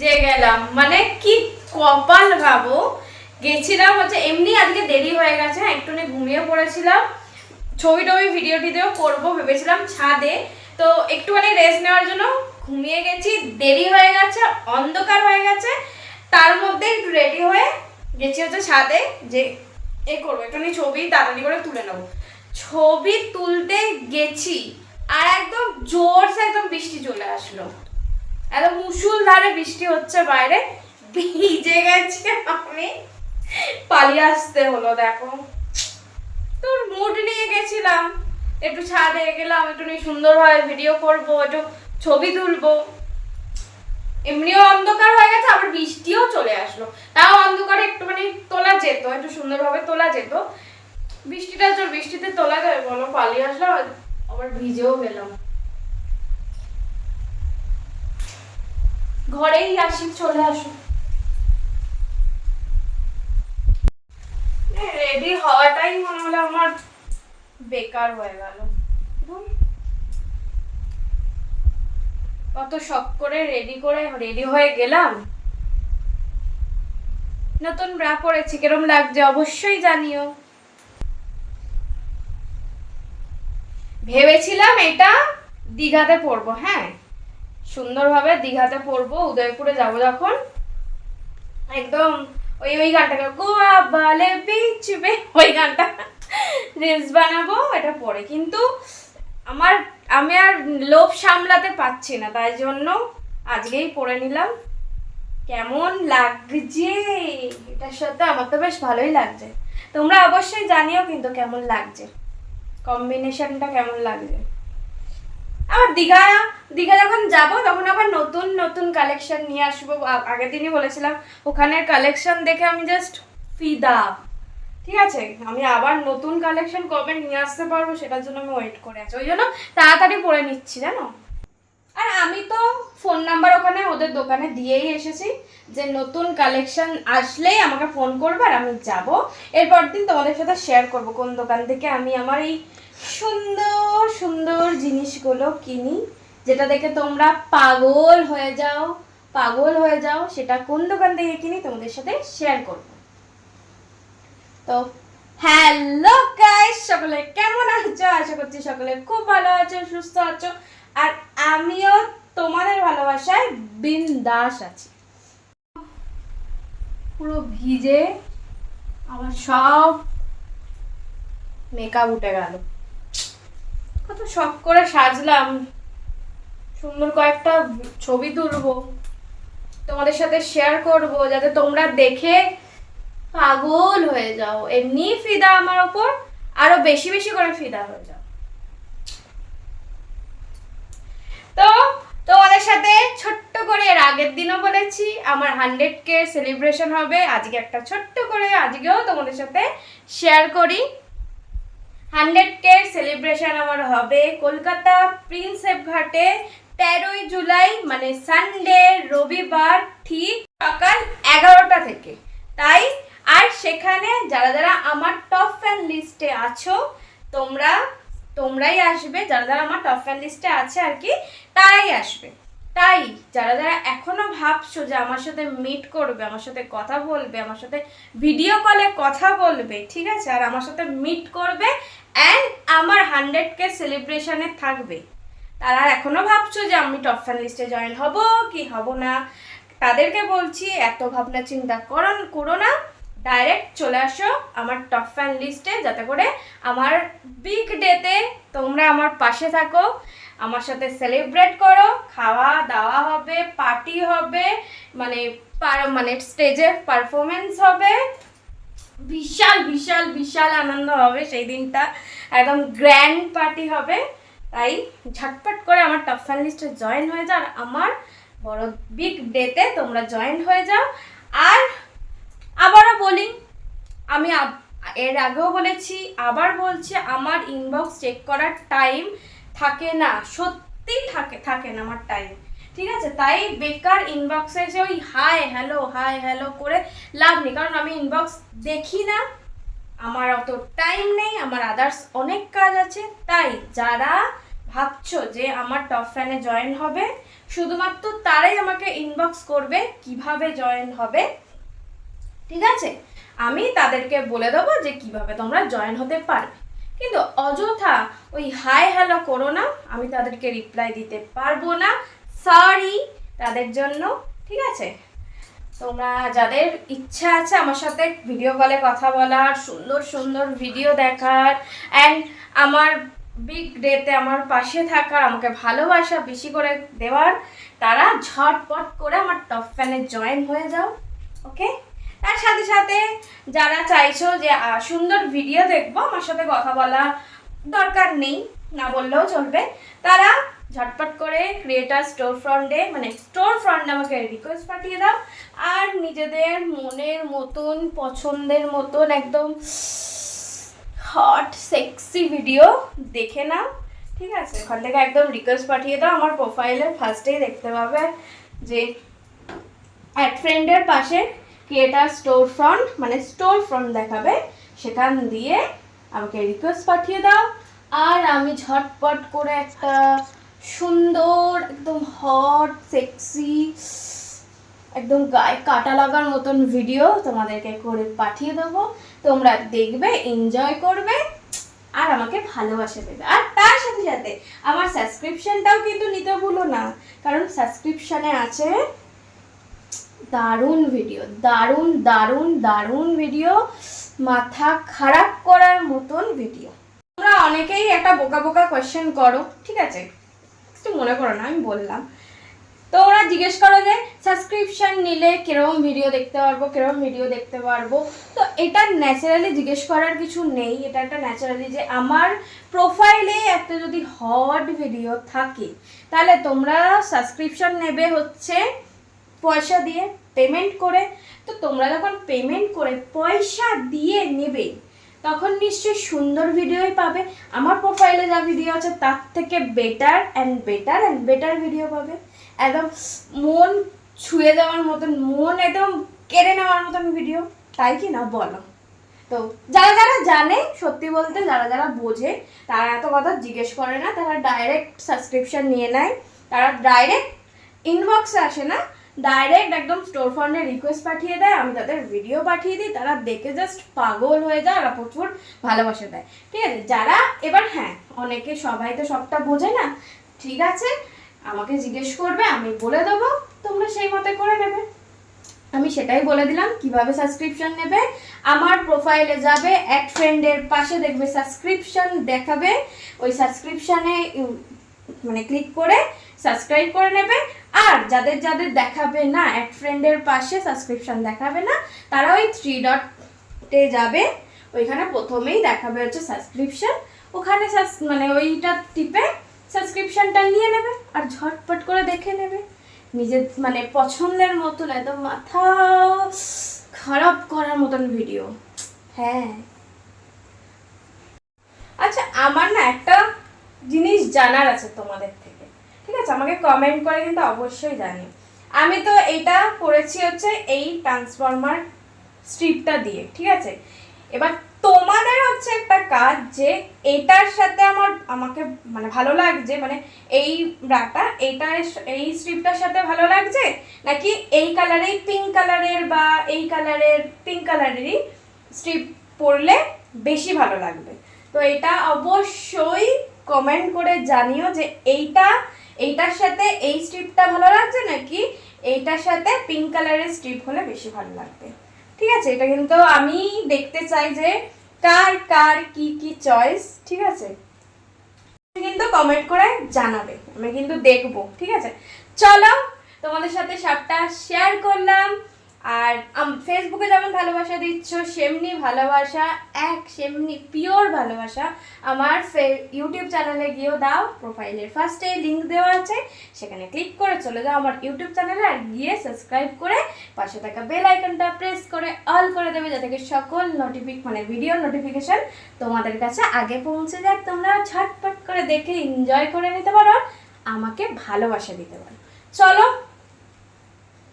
যে গেলাম মানে কি কপাল ভাবো, গেছিলাম হচ্ছে এমনি, আজকে দেরি হয়ে গেছে, একটুখানি ঘুমিয়ে পড়েছিলাম। ছবি টবি ভিডিও টিডিও করবো ভেবেছিলাম ছাদে, তো একটুখানি রেস্ট নেওয়ার জন্য ঘুমিয়ে গেছি, দেরি হয়ে গেছে, অন্ধকার হয়ে গেছে। তার মধ্যে একটু রেডি হয়ে গেছি হচ্ছে ছাদে, যে এ করবো একটুখানি ছবি তাড়াতাড়ি করে তুলে নেবো। ছবি তুলতে গেছি আর একদম জোরসে একদম বৃষ্টি চলে আসলো, একদম মুষলধারে বৃষ্টি হচ্ছে বাইরে, ভিজে গেছে, আমি পালিয়ে আসতে হলো। দেখো তোর মুড নিয়ে গেছিলাম, একটু ছাদে গেলাম, একটু সুন্দরভাবে ভিডিও করব, একটু ছবি তুলবো, এমনিও অন্ধকার হয়ে গেছে, আবার বৃষ্টিও চলে আসলো। তাও অন্ধকারে একটুখানি তোলা যেত, একটু সুন্দরভাবে তোলা যেত। বৃষ্টিতে তোলা যায় বলো? পালিয়ে আসলাম, আবার ভিজেও গেলাম। ঘরেই আসি, চলে আসো। রেডি হওয়াটাই মনে হলো আমার বেকার হয়ে গেল। কত শখ করে রেডি হয়ে গেলাম, নতুন ব্রা পরেছি, কিরম লাগছে অবশ্যই জানিও। ভেবেছিলাম এটা দীঘাতে পরবো, হ্যাঁ সুন্দরভাবে দীঘাতে পরবো, উদয়পুরে যাবো যখন, একদম ওই গানটাকে গোয়া বালে বিচ বে, ওই গানটা রিলস বানাবো এটা পরে। কিন্তু আমি আর লোভ সামলাতে পারছি না, তাই জন্য আজকেই পরে নিলাম। কেমন লাগছে এটার সাথে? আমার তো বেশ ভালোই লাগছে, তোমরা অবশ্যই জানিও কিন্তু কেমন লাগছে, কম্বিনেশনটা কেমন লাগছে। আবার দীঘা যখন যাব তখন আবার নতুন নতুন কালেকশন নিয়ে আসবো। আগের দিনই বলেছিলাম, ওখানের কালেকশন দেখে আমি জাস্ট ফিদা। ঠিক আছে, আমি আবার নতুন কালেকশন কবে নিয়ে আসতে পারবো সেটার জন্য আমি ওয়েট করে আছি, ওই জন্য তাড়াতাড়ি পরে নিচ্ছি জানো। আর আমি তো ফোন নাম্বার ওখানে ওদের দোকানে দিয়েই এসেছি, যে নতুন কালেকশন আসলেই আমাকে ফোন করবে আর আমি যাব। এরপর দিন তোমাদের সাথে শেয়ার করব কোন দোকান থেকে আমি আমার এই সুন্দর সুন্দর জিনিসগুলো কিনি, যেটা দেখে তোমরা পাগল হয়ে যাও, সেটা কোন দোকান থেকে কিনি তোমাদের সাথে শেয়ার করব। তো হ্যালো গাইস, সকলে কেমন আছো? আশা করছি সকলে খুব ভালো আছো, সুস্থ আছো, আর আমিও তোমাদের ভালোবাসায় বিন্দাস আছি। পুরো ভিজে আমার সব মেকআপ উঠে গেল। কত শখ করে সাজলাম, সুন্দর কয়েকটা ছবি তুলবো, তোমাদের সাথে শেয়ার করব, যাতে তোমরা দেখে পাগল হয়ে যাও, এমনি ফিদা আমার ওপর, আরো বেশি বেশি করে ফিদা হয়ে যাও। তো তোমাদের সাথে ছোট্ট করে, এর আগের দিনও বলেছি আমার 100K সেলিব্রেশন হবে, আজকে একটা ছোট্ট করে আজকেও তোমাদের সাথে শেয়ার করি। 100K সেলিব্রেশন আমার হবে কলকাতা প্রিন্সেপ ঘাটে 13ই জুলাই, মানে সানডে, রবিবার, ঠিক সকাল 11টা থেকে। তাই আর সেখানে যারা যারা আমার টপ ফ্যান লিস্টে আছো, তোমরাই আসবে, যারা যারা আমার টপ ফ্যান লিস্টে আছে আর কি, তারাই আসবে। তাই যারা যারা এখনো ভাবছো যে আমার সাথে মিট করবে, আমার সাথে কথা বলবে, আমার সাথে ভিডিও কলে কথা বলবে, ঠিক আছে, আর আমার সাথে মিট করবে অ্যান্ড আমার 100K সেলিব্রেশনে থাকবে, তারা এখনো ভাবছো যে আমি টপ ফ্যান লিস্টে জয়েন হব কি হব না, তাদেরকে বলছি এত ভাবনা চিন্তা করো না, ডাইরেক্ট চলে আসো আমার টপ ফ্যান লিস্টে, যাতে করে আমার বিগ ডেতে তোমরা আমার পাশে থাকো, আমার সাথে সেলিব্রেট করো, খাওয়া দাওয়া হবে, পার্টি হবে, মানে স্টেজে পারফরমেন্স হবে, বিশাল বিশাল বিশাল আনন্দ হবে সেই দিনটা, একদম গ্র্যান্ড পার্টি হবে। তাই ঝটপট করে আমার টপ ফ্যান লিস্টে জয়েন হয়ে যাও, আর আমার বড় বিগ ডেতে তোমরা জয়েন হয়ে যাও। আর আবারও বলি, আমি এর আগেও বলেছি, আবার বলছি, আমার ইনবক্স চেক করার টাইম থাকে না, সত্যি থাকে না আমার টাইম, ঠিক আছে। তাই বেকার ইনবক্সে এসে ওই হাই হ্যালো করে লাভ নেই, কারণ আমি ইনবক্স দেখি না, আমার অত টাইম নেই, আমার আদার্স অনেক কাজ আছে। তাই যারা ভাবছো যে আমার টপ ফ্যানে জয়েন হবে, শুধুমাত্র তারাই আমাকে ইনবক্স করবে কিভাবে জয়েন হবে, ঠিক আছে? আমি তাদেরকে বলে দেবো যে কিভাবে তোমরা জয়েন হতে পারবে। কিন্তু অযথা ওই হাই হ্যালো করো না, আমি তাদেরকে রিপ্লাই দিতে পারবো না, সরি তাদের জন্য, ঠিক আছে? তোমরা যাদের ইচ্ছা আছে আমার সাথে ভিডিও কলে কথা বলার, সুন্দর সুন্দর ভিডিও দেখার, অ্যান্ড আমার বিগ ডেতে আমার পাশে থাকার, আমাকে ভালোবাসা বেশি করে দেওয়ার, তারা ঝটপট করে আমার টপ ফ্যানে জয়েন হয়ে যাও, ওকে? তার সাথে সাথে যারা চাইছো যে সুন্দর ভিডিও দেখবো, আমার সাথে কথা বলা দরকার নেই, না বললেও চলবে, তারা ঝটপট করে ক্রিয়েটার স্টোর ফ্রন্টে, মানে স্টোর ফ্রন্টে আমাকে রিকোয়েস্ট পাঠিয়ে দাও, আর নিজেদের মনের মতন পছন্দের মতন একদম হট সেক্সি ভিডিও দেখে নাও, ঠিক আছে? ওখান থেকে একদম রিকোয়েস্ট পাঠিয়ে দাও। আমার প্রোফাইলের ফার্স্টেই দেখতে পাবে যে অ্যাড ফ্রেন্ডের পাশে ক্রিয়েটার স্টোর ফ্রন্ট, মানে স্টোর ফ্রন্ট দেখাবে, সেখান দিয়ে আমাকে রিকোয়েস্ট পাঠিয়ে দাও, আর আমি ঝটপট করে একটা সুন্দর একদম হট সেক্সি একদম গায়ে কাটা লাগার মতন ভিডিও তোমাদেরকে করে পাঠিয়ে দেবো। তোমরা দেখবে, এনজয় করবে, আর আমাকে ভালোবাসা দেবে। আর তার সাথে সাথে আমার সাবস্ক্রিপশনটাও কিন্তু নিতে ভুলো না, কারণ সাবস্ক্রিপশনে আছে দারুণ ভিডিও, দারুণ দারুণ দারুণ ভিডিও, মাথা খারাপ করার মতন ভিডিও। তোমরা অনেকেই একটা বোকা বোকা কোয়েশ্চেন করো, ঠিক আছে? একটু মনে করো না, আমি বললাম। তো ওরা জিজ্ঞেস করো যে সাবস্ক্রিপশন নিলে কিরকম ভিডিও দেখতে পারবো, কিরকম ভিডিও দেখতে পারবো। তো এটা ন্যাচারালি জিজ্ঞেস করার কিছু নেই, এটা একটা ন্যাচারালি যে আমার প্রোফাইলে একটা যদি হট ভিডিও থাকে, তাহলে তোমরা সাবস্ক্রিপশন নেবে হচ্ছে পয়সা দিয়ে, পেমেন্ট করে। তো তোমরা যখন পেমেন্ট করে পয়সা দিয়ে নেবে, তখন নিশ্চয়ই সুন্দর ভিডিওই পাবে। আমার প্রোফাইলে যা ভিডিও আছে তার থেকে better and better and better video পাবে, একদম মন ছুঁয়ে যাওয়ার মতন, মন একদম কেড়ে নেওয়ার মতন ভিডিও, তাই কি না বলো? তো যারা যারা জানে, সত্যি বলতে যারা যারা বোঝে, তারা এত কথা জিজ্ঞেস করে না, তারা ডাইরেক্ট সাবস্ক্রিপশন নিয়ে নেয়, তারা ডাইরেক্ট ইনবক্সে আসে না, ডাইরেক্ট একদম স্টোর ফ্রন্টে রিকোয়েস্ট পাঠিয়ে দেয়, আমি তাদের ভিডিও পাঠিয়ে দিই, তারা দেখে জাস্ট পাগল হয়ে যায়, আর প্রচুর ভালোবাসা দেয়, ঠিক আছে? যারা এবার হ্যাঁ, অনেকে সবাই তো সবটা বোঝে না, ঠিক আছে, আমাকে জিজ্ঞেস করবে, আমি বলে দেবো, তোমরা সেই মতে করে নেবে। আমি সেটাই বলে দিলাম কিভাবে সাবস্ক্রিপশন নেবে। আমার প্রোফাইলে যাবে, অ্যাড ফ্রেন্ডের পাশে দেখবে সাবস্ক্রিপশন দেখাবে, ওই সাবস্ক্রিপশনে মানে ক্লিক করে সাবস্ক্রাইব করে নেবে। আর যাদের যাদের দেখাবে না, অ্যাড ফ্রেন্ডের পাশে সাবস্ক্রিপশন দেখাবে না, তারা ওই 3 ডটে যাবে, ওইখানে প্রথমেই দেখাবে হচ্ছে সাবস্ক্রিপশন, ওখানে মানে ওইটা টিপে সাবস্ক্রিপশনটা নিয়ে নেবে, আর ঝটপট করে দেখে নেবে নিজের মানে পছন্দের মতন, একদম মাথা খারাপ করার মতন ভিডিও। হ্যাঁ, আচ্ছা, আমার না একটা জিনিস জানার আছে তোমাদের থেকে, ঠিক আছে? আমাকে কমেন্ট করে কিন্তু অবশ্যই জানি। আমি তো এইটা করেছি হচ্ছে এই ট্রান্সফর্মার স্ট্রিপটা দিয়ে, ঠিক আছে? এবার তোমাদের হচ্ছে একটা কাজ যে এটার সাথে আমাকে মানে ভালো লাগছে, মানে এই ব্রাটা এই স্ট্রিপটার সাথে ভালো লাগছে, নাকি এই কালারের পিঙ্ক কালারের বা এই কালারের পিঙ্ক কালারেরই স্ট্রিপ পরলে বেশি ভালো লাগবে। তো এটা অবশ্যই কমেন্ট করে জানিও যে এইটার সাথে এই স্ট্রিপটা ভালো লাগছে, নাকি এইটার সাথে পিঙ্ক কালারের স্ট্রিপ হলে বেশি ভালো লাগবে, ঠিক আছে? এটা কিন্তু আমি দেখতে চাই যে কার কার কি কি চয়েস, ঠিক আছে? কিন্তু কমেন্ট করে জানাবে, আমি কিন্তু দেখবো, ঠিক আছে? চলো, তোমাদের সাথে সবটা শেয়ার করলাম। আর ফেসবুকে যেমন ভালোবাসা দিচ্ছ, সেমনি ভালোবাসা, সেমনি পিওর ভালোবাসা আমার ইউটিউব চ্যানেলে গিয়েও দাও। প্রোফাইলের ফার্স্টে লিঙ্ক দেওয়া আছে, সেখানে ক্লিক করে চলে যাও আমার ইউটিউব চ্যানেলে, আর গিয়ে সাবস্ক্রাইব করে পাশে থাকা বেল আইকনটা প্রেস করে অল করে দেবে, যাতে সকল মানে ভিডিও নোটিফিকেশন তোমাদের কাছে আগে পৌঁছে যায়, তোমরা ঝটপট করে দেখে এনজয় করে নিতে পারো, আমাকে ভালোবাসা দিতে পারো। চলো,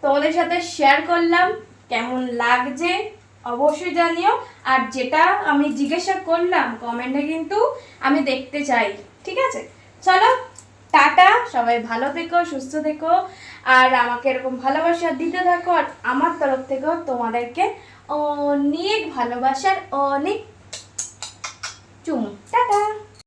তোমাদের সাথে শেয়ার করলাম, কেমন লাগছে অবশ্যই জানিও। আর যেটা আমি জিজ্ঞাসা করলাম কমেন্টে কিন্তু আমি দেখতে চাই, ঠিক আছে? চলো, টাটা, সবাই ভালো থেকো, সুস্থ থেকো, আর আমাকে এরকম ভালোবাসা দিতে থাকো। আর আমার তরফ থেকেও তোমাদেরকে অনেক ভালোবাসার অনেক চুমু।